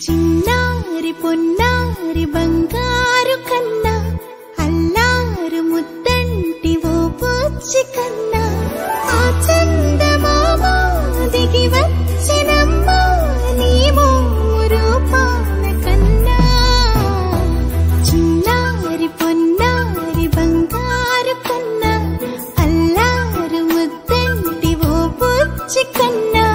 చిన్నారి పొన్నారి బంగారు కన్నా అల్లారు ముద్దంటి ఓ పుచ్చి కన్నా ఆ చందమామ దిగి వచ్చినమ్మ నీ రూపాల కన్నా చిన్నారి పొన్నారి బంగారు కన్నా అల్లారు ముద్దంటి ఓ పుచ్చి కన్నా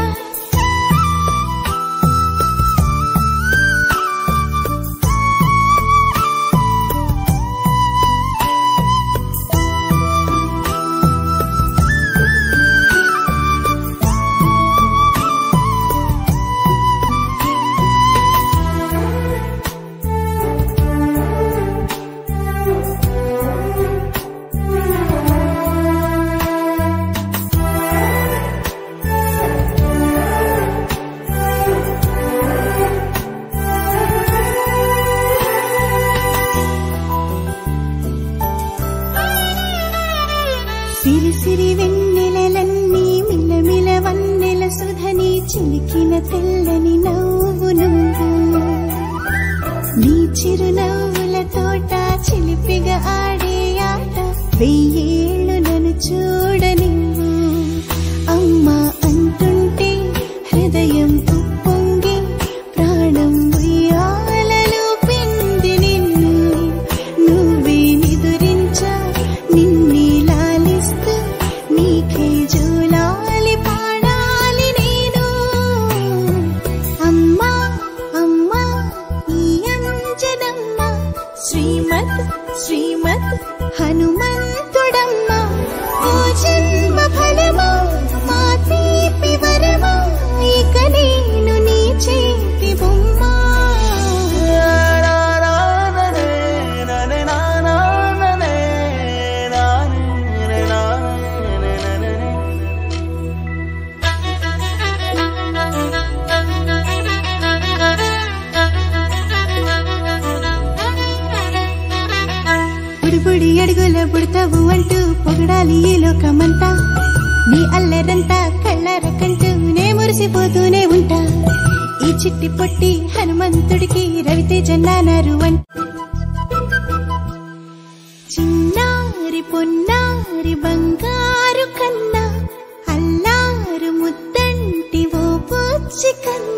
సిరి సిరి వెన్నెలలన్నీ మిలమిల వన్నెల సుధని చిలికిన తెల్లని నవ్వు నువ్వు నీ చిరునవ్వుల తోట చిలిపిగా ఆడే ఆట వెయ్యేళ్ళు నన్ను చూడ నువ్వు అమ్మా అంటుంటే హృదయం ఉప్పొంగి ప్రాణం ఉయ్యాలలో పిండి నిన్ను నువ్వే నిదురించా నిన్నే లాలిస్తూ నీకే జూలాలి పాడాలి నేను అమ్మా అమ్మా ఈ అంజనమ్మ శ్రీమత్ శ్రీమత్ హనుమంతుడమ్మ ఓ జన్మ ఫలమా మా తీపి వరమా ఇక నేను నీ చేతి బొమ్మ బుడి అడుగుల బుడతావు అంటూ పొగడాలి ఈ లోకమంతా నీ అల్లరంతా కళ్ళరకంటూనే మురిసిపోతూనే ఉంటా ఈ చిట్టి పొట్టి హనుమంతుడికి రవితేజ నానారు అంట చిన్నారి పొన్నారి బంగారు కన్నా అల్లారు ముద్దంటి ఓ పుచ్చి కన్నా